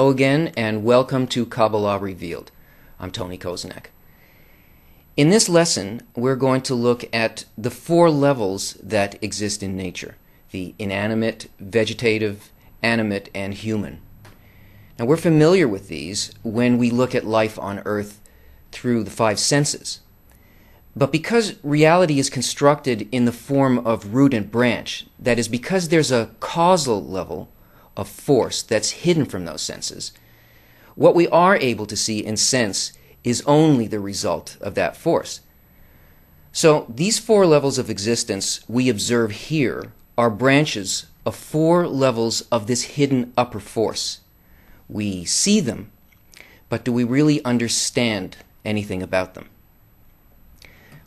Hello again, and welcome to Kabbalah Revealed. I'm Tony Kozenek. In this lesson, we're going to look at the four levels that exist in nature: the inanimate, vegetative, animate, and human. Now, we're familiar with these when we look at life on Earth through the five senses. But because reality is constructed in the form of root and branch, that is, because there's a causal level of force that's hidden from those senses, what we are able to see and sense is only the result of that force. So these four levels of existence we observe here are branches of four levels of this hidden upper force. We see them, but do we really understand anything about them?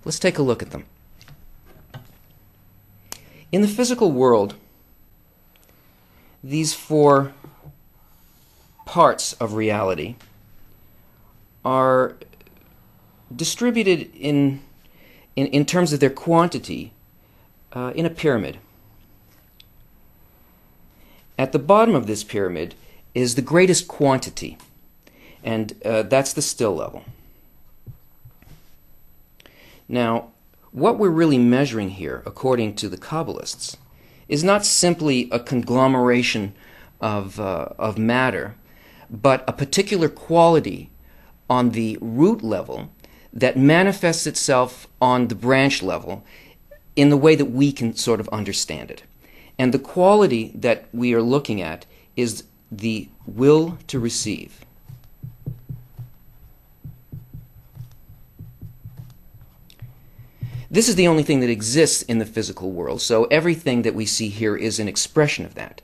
Let's take a look at them. In the physical world, these four parts of reality are distributed in terms of their quantity in a pyramid. At the bottom of this pyramid is the greatest quantity, and that's the still level. Now, what we're really measuring here, according to the Kabbalists, is not simply a conglomeration of matter, but a particular quality on the root level that manifests itself on the branch level in the way that we can sort of understand it. And the quality that we are looking at is the will to receive. This is the only thing that exists in the physical world, so everything that we see here is an expression of that.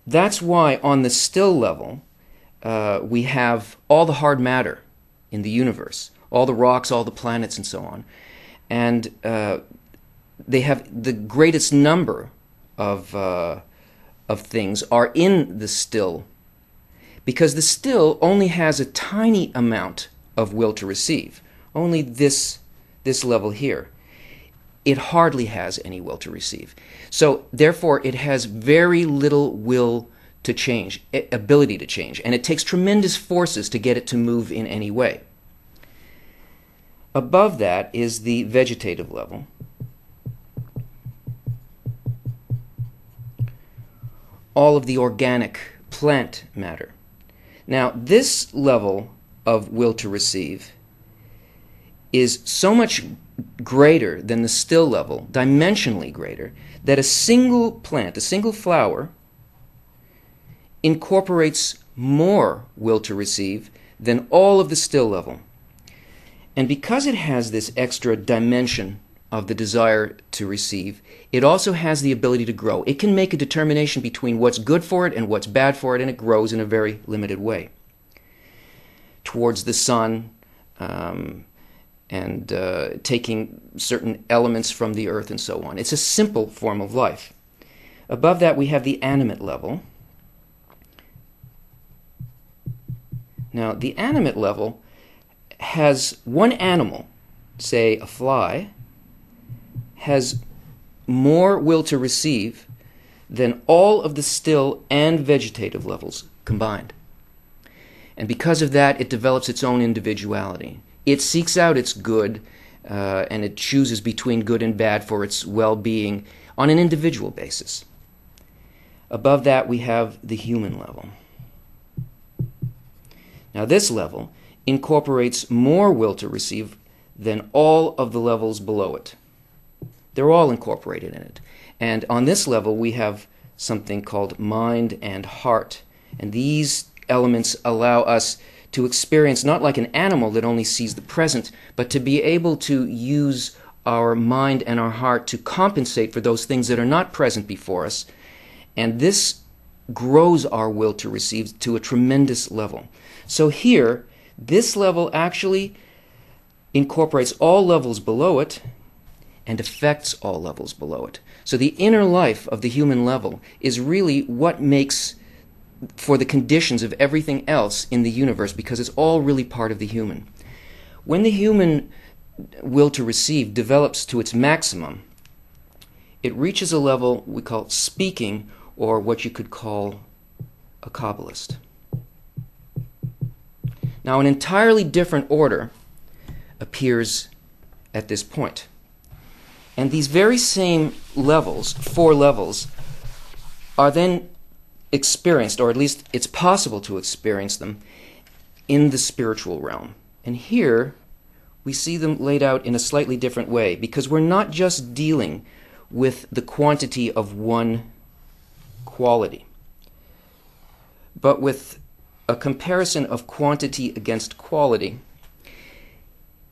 That's why on the still level, we have all the hard matter in the universe, all the rocks, all the planets, and so on. And they have the greatest number of things are in the still, because the still only has a tiny amount of will to receive, only this level here. It hardly has any will to receive. So therefore it has very little will to change, ability to change, and it takes tremendous forces to get it to move in any way. Above that is the vegetative level. All of the organic plant matter. Now, this level of will to receive is so much greater than the still level, dimensionally greater, that a single plant, a single flower, incorporates more will to receive than all of the still level. And because it has this extra dimension of the desire to receive, it also has the ability to grow. It can make a determination between what's good for it and what's bad for it, and it grows in a very limited way towards the sun, and taking certain elements from the earth and so on. It's a simple form of life. Above that we have the animate level. Now, the animate level has one animal, say a fly, has more will to receive than all of the still and vegetative levels combined. And because of that, it develops its own individuality. It seeks out its good, and it chooses between good and bad for its well-being on an individual basis. Above that, we have the human level. Now, this level incorporates more will to receive than all of the levels below it. They're all incorporated in it. And on this level, we have something called mind and heart. And these elements allow us to experience not like an animal that only sees the present, but to be able to use our mind and our heart to compensate for those things that are not present before us. And this grows our will to receive to a tremendous level. So here, this level actually incorporates all levels below it and affects all levels below it. So the inner life of the human level is really what makes for the conditions of everything else in the universe, because it's all really part of the human. When the human will to receive develops to its maximum, it reaches a level we call speaking, or what you could call a Kabbalist. Now, an entirely different order appears at this point. And these very same levels, 4 levels, are then experienced, or at least it's possible to experience them, in the spiritual realm. And here we see them laid out in a slightly different way, because we're not just dealing with the quantity of one quality, but with a comparison of quantity against quality.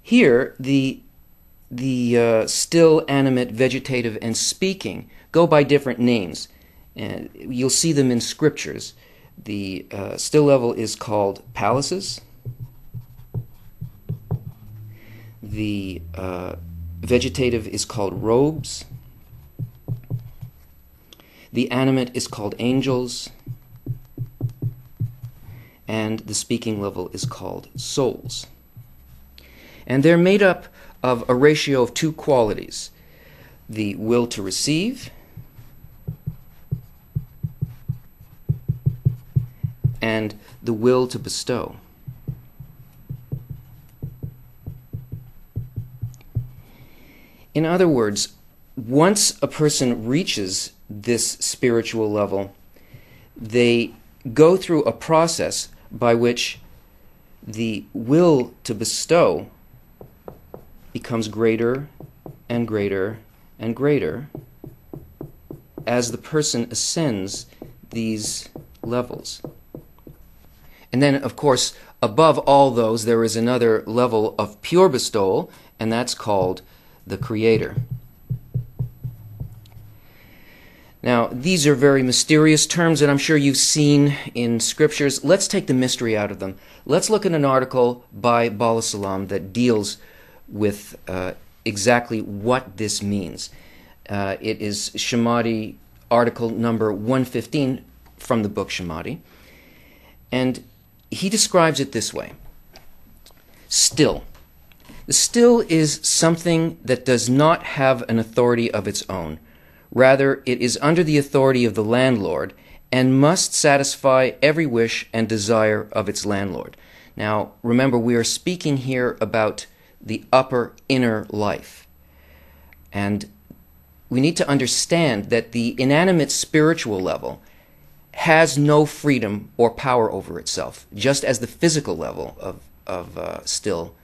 Here, the still, animate, vegetative, and speaking go by different names. And you'll see them in scriptures. The still level is called palaces. The vegetative is called robes. The animate is called angels. And the speaking level is called souls. And they're made up of a ratio of 2 qualities: the will to receive and the will to bestow. In other words, once a person reaches this spiritual level, they go through a process by which the will to bestow becomes greater and greater and greater as the person ascends these levels. And then, of course, above all those, there is another level of pure bestowal, and that's called the Creator. Now, these are very mysterious terms that I'm sure you've seen in scriptures. Let's take the mystery out of them. Let's look at an article by Bala Salam that deals with exactly what this means. It is Shemadi article number 115 from the book Shemadi. And he describes it this way. Still. The still is something that does not have an authority of its own. Rather, it is under the authority of the landlord and must satisfy every wish and desire of its landlord. Now, remember, we are speaking here about the upper inner life. And we need to understand that the inanimate spiritual level has no freedom or power over itself, just as the physical level of still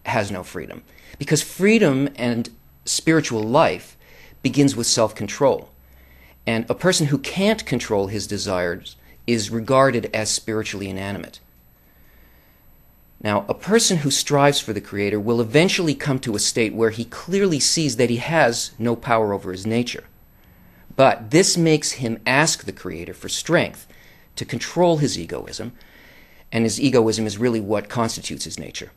has no freedom. Because freedom and spiritual life begins with self-control. And a person who can't control his desires is regarded as spiritually inanimate. Now, a person who strives for the Creator will eventually come to a state where he clearly sees that he has no power over his nature. But this makes him ask the Creator for strength to control his egoism, and his egoism is really what constitutes his nature.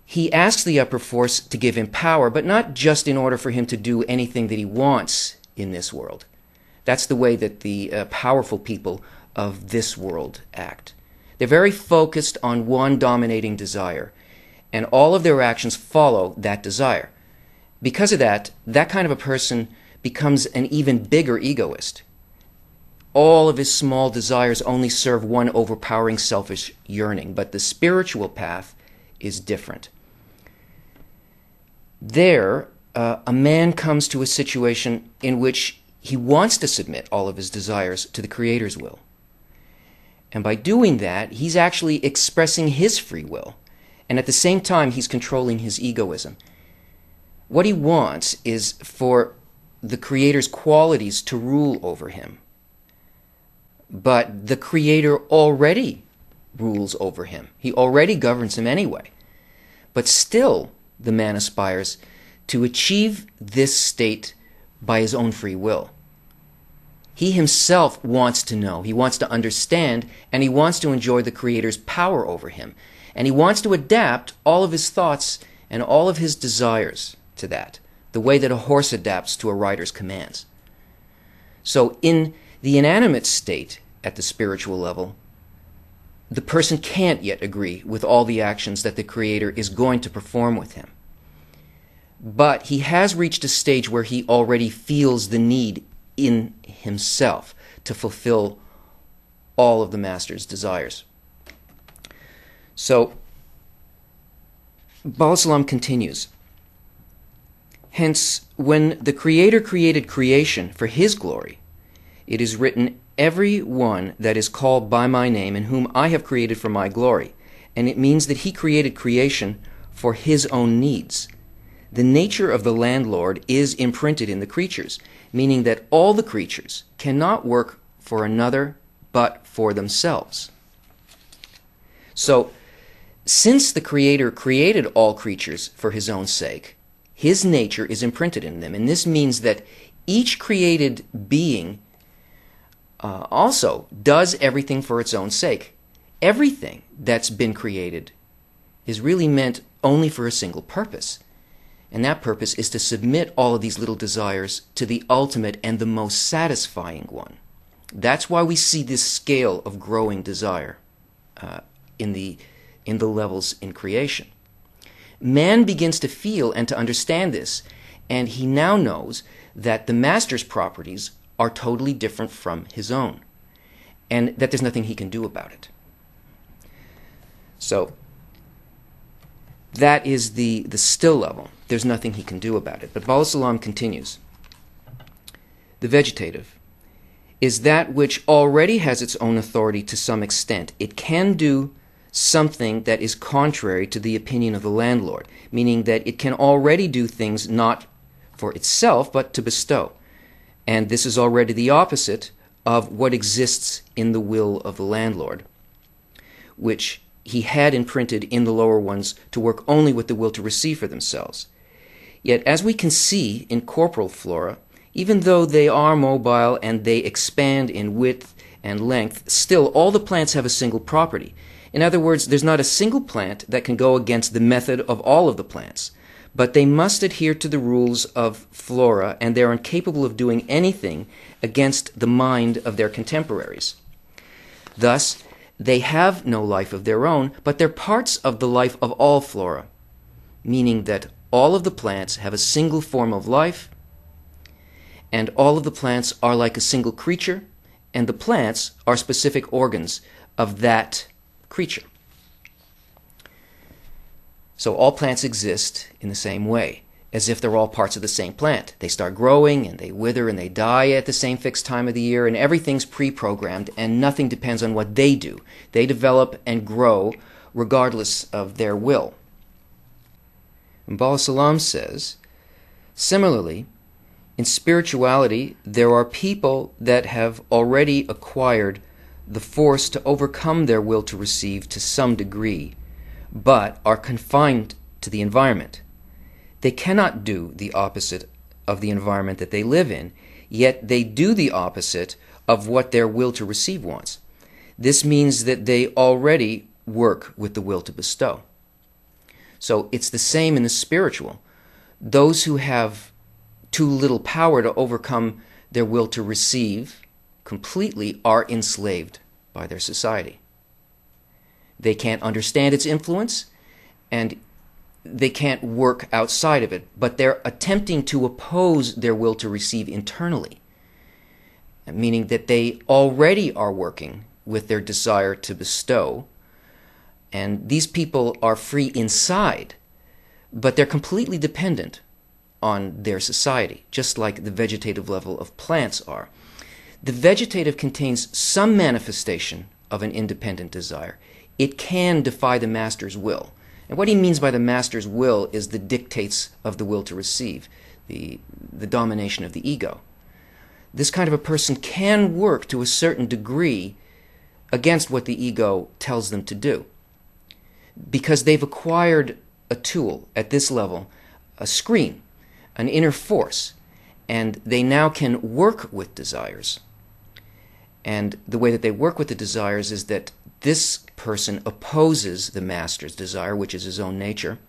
He asks the upper force to give him power, but not just in order for him to do anything that he wants in this world. That's the way that the powerful people of this world act. They're very focused on one dominating desire, and all of their actions follow that desire. Because of that, that kind of a person becomes an even bigger egoist. All of his small desires only serve one overpowering selfish yearning, but the spiritual path is different. There, a man comes to a situation in which he wants to submit all of his desires to the Creator's will. And by doing that, he's actually expressing his free will. And at the same time, he's controlling his egoism. What he wants is for the Creator's qualities to rule over him. But the Creator already rules over him. He already governs him anyway. But still, the man aspires to achieve this state by his own free will. He himself wants to know, he wants to understand, and he wants to enjoy the Creator's power over him. And he wants to adapt all of his thoughts and all of his desires to that, the way that a horse adapts to a rider's commands. So in the inanimate state at the spiritual level, the person can't yet agree with all the actions that the Creator is going to perform with him. But he has reached a stage where he already feels the need in himself to fulfill all of the Master's desires. So, Baal Salam continues. Hence, when the Creator created creation for His glory, it is written, every one that is called by my name and whom I have created for my glory. And it means that He created creation for His own needs. The nature of the landlord is imprinted in the creatures, meaning that all the creatures cannot work for another but for themselves. So, since the Creator created all creatures for His own sake, His nature is imprinted in them. And this means that each created being also does everything for its own sake. Everything that's been created is really meant only for a single purpose. And that purpose is to submit all of these little desires to the ultimate and the most satisfying one. That's why we see this scale of growing desire in the levels in creation. Man begins to feel and to understand this, and he now knows that the master's properties are totally different from his own, and that there's nothing he can do about it. So that is the still level. There's nothing he can do about it. But Baal Salam continues. The vegetative is that which already has its own authority to some extent. It can do something that is contrary to the opinion of the landlord, meaning that it can already do things not for itself, but to bestow. And this is already the opposite of what exists in the will of the landlord, which he had imprinted in the lower ones to work only with the will to receive for themselves. Yet, as we can see in corporal flora, even though they are mobile and they expand in width and length, still all the plants have a single property. In other words, there's not a single plant that can go against the method of all of the plants, but they must adhere to the rules of flora, and they're incapable of doing anything against the mind of their contemporaries. Thus, they have no life of their own, but they're parts of the life of all flora, meaning that all of the plants have a single form of life, and all of the plants are like a single creature, and the plants are specific organs of that creature. So all plants exist in the same way, as if they're all parts of the same plant. They start growing, and they wither, and they die at the same fixed time of the year, and everything's pre-programmed, and nothing depends on what they do. They develop and grow regardless of their will. And Baal Salam says, similarly, in spirituality, there are people that have already acquired the force to overcome their will to receive to some degree, but are confined to the environment. They cannot do the opposite of the environment that they live in, yet they do the opposite of what their will to receive wants. This means that they already work with the will to bestow. So it's the same in the spiritual. Those who have too little power to overcome their will to receive completely are enslaved by their society. They can't understand its influence, and they can't work outside of it, but they're attempting to oppose their will to receive internally, meaning that they already are working with their desire to bestow, and these people are free inside, but they're completely dependent on their society, just like the vegetative level of plants are. The vegetative contains some manifestation of an independent desire. It can defy the master's will. And what he means by the master's will is the dictates of the will to receive, the domination of the ego. This kind of a person can work to a certain degree against what the ego tells them to do, because they've acquired a tool at this level, a screen, an inner force, and they now can work with desires. And the way that they work with the desires is that this person opposes the master's desire, which is his own nature.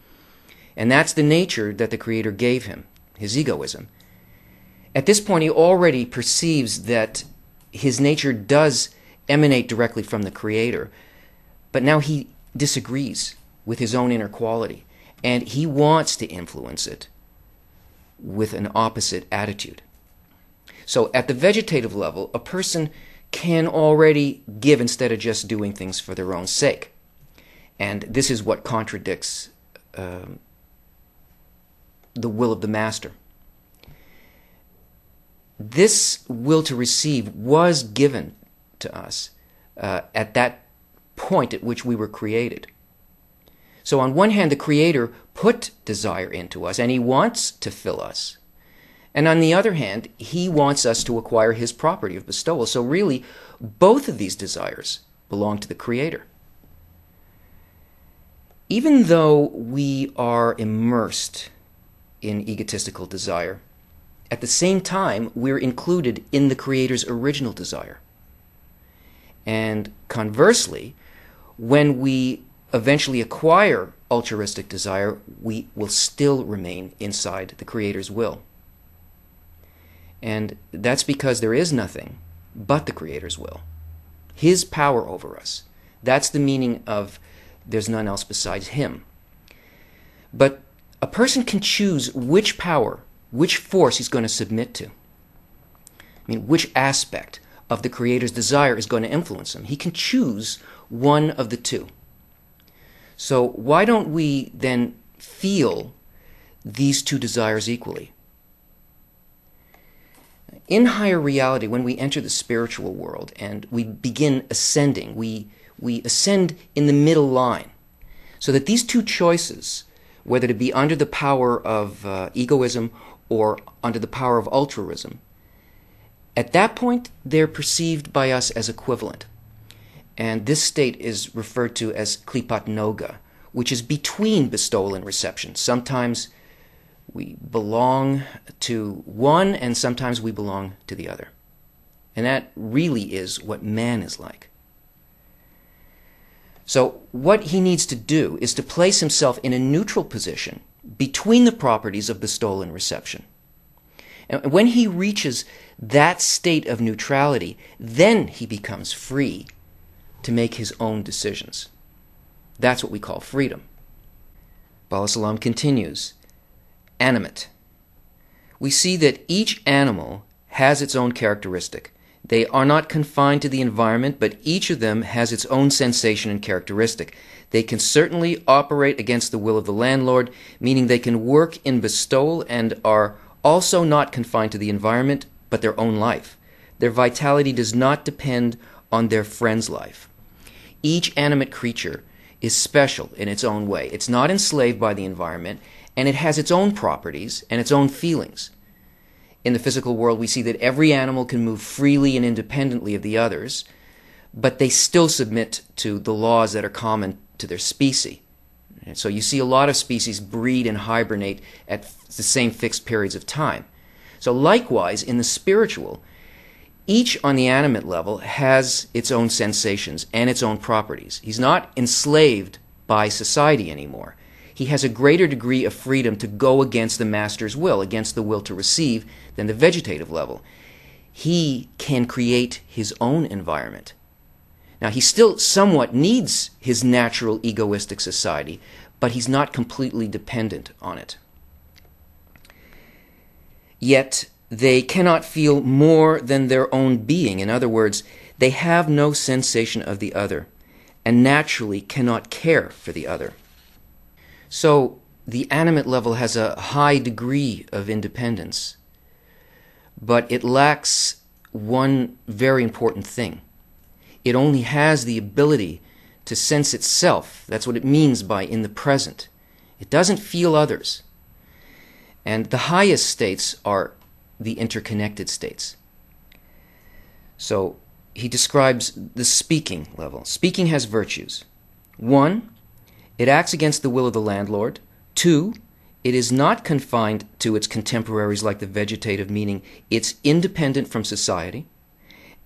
And that's the nature that the Creator gave him, his egoism. At this point, he already perceives that his nature does emanate directly from the Creator, but now he disagrees with his own inner quality, and he wants to influence it with an opposite attitude. So at the vegetative level, a person can already give instead of just doing things for their own sake. And this is what contradicts the will of the master. This will to receive was given to us at that point at which we were created. So on one hand, the Creator put desire into us, and He wants to fill us. And on the other hand, He wants us to acquire His property of bestowal. So really, both of these desires belong to the Creator. Even though we are immersed in egotistical desire, at the same time, we're included in the Creator's original desire. And conversely, when we eventually acquire altruistic desire, we will still remain inside the Creator's will. And that's because there is nothing but the Creator's will. His power over us. That's the meaning of there's none else besides Him. But a person can choose which power, which force he's going to submit to. Which aspect of the Creator's desire is going to influence him. He can choose one of the two. So why don't we then feel these two desires equally? In higher reality, when we enter the spiritual world and we begin ascending, we ascend in the middle line, so that these two choices, whether to be under the power of egoism or under the power of altruism, at that point they're perceived by us as equivalent. And this state is referred to as klipat noga, which is between bestowal and reception. Sometimes we belong to one and sometimes we belong to the other. And that really is what man is like. So what he needs to do is to place himself in a neutral position between the properties of bestowal and reception. And when he reaches that state of neutrality, then he becomes free to make his own decisions. That's what we call freedom. Bala Salam continues, animate. We see that each animal has its own characteristic. They are not confined to the environment, but each of them has its own sensation and characteristic. They can certainly operate against the will of the landlord, meaning they can work in bestowal and are also not confined to the environment, but their own life. Their vitality does not depend on their friend's life. Each animate creature is special in its own way. It's not enslaved by the environment, and it has its own properties and its own feelings. In the physical world, we see that every animal can move freely and independently of the others, but they still submit to the laws that are common to their species. And so you see a lot of species breed and hibernate at the same fixed periods of time. So likewise, in the spiritual, each on the animate level has its own sensations and its own properties. He's not enslaved by society anymore. He has a greater degree of freedom to go against the master's will, against the will to receive, than the vegetative level. He can create his own environment. Now, he still somewhat needs his natural egoistic society, but he's not completely dependent on it. Yet, they cannot feel more than their own being. In other words, they have no sensation of the other, and naturally cannot care for the other. So, the animate level has a high degree of independence, but it lacks one very important thing. It only has the ability to sense itself. That's what it means by in the present. It doesn't feel others. And the highest states are the interconnected states. So he describes the speaking level. Speaking has virtues. 1, it acts against the will of the landlord. 2, it is not confined to its contemporaries like the vegetative, meaning it's independent from society.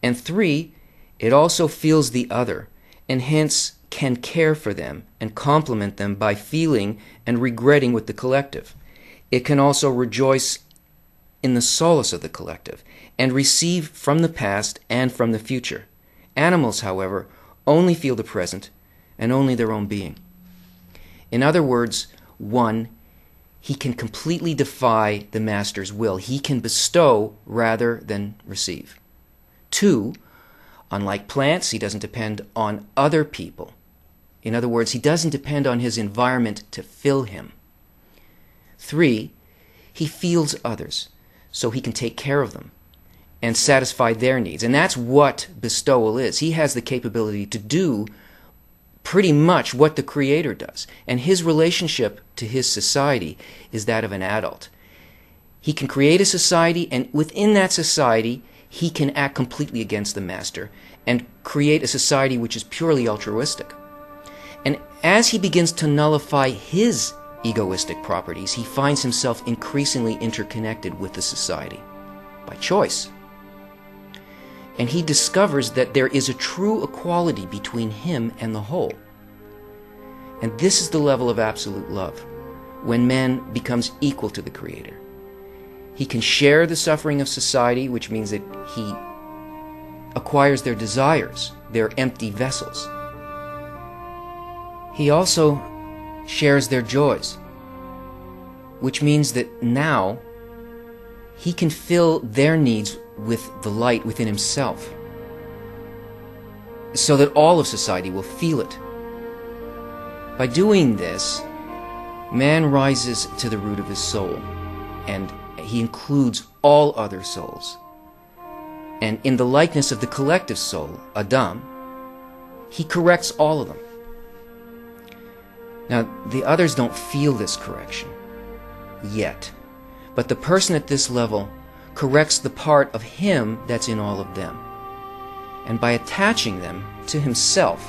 And 3, it also feels the other, and hence can care for them and complement them by feeling and regretting with the collective. It can also rejoice in the solace of the collective and receive from the past and from the future. Animals, however, only feel the present and only their own being. In other words, 1, he can completely defy the master's will. He can bestow rather than receive. 2, unlike plants, he doesn't depend on other people In other words, he doesn't depend on his environment to fill him. 3, he feels others, so he can take care of them and satisfy their needs. And that's what bestowal is. He has the capability to do pretty much what the Creator does. And his relationship to his society is that of an adult. He can create a society, and within that society, he can act completely against the master and create a society which is purely altruistic. And as he begins to nullify his egoistic properties, he finds himself increasingly interconnected with the society by choice. And he discovers that there is a true equality between him and the whole. And this is the level of absolute love, when man becomes equal to the Creator. He can share the suffering of society, which means that he acquires their desires, their empty vessels. He also shares their joys, which means that now he can fill their needs with the light within himself, so that all of society will feel it. By doing this, man rises to the root of his soul, and he includes all other souls. And in the likeness of the collective soul, Adam, he corrects all of them. Now, the others don't feel this correction yet, but the person at this level corrects the part of him that's in all of them. And by attaching them to himself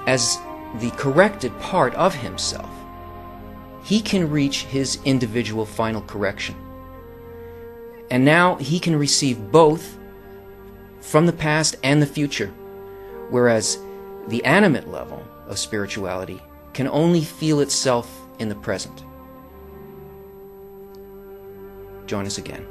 as the corrected part of himself, he can reach his individual final correction. And now he can receive both from the past and the future, whereas the animate level of spirituality can only feel itself in the present. Join us again.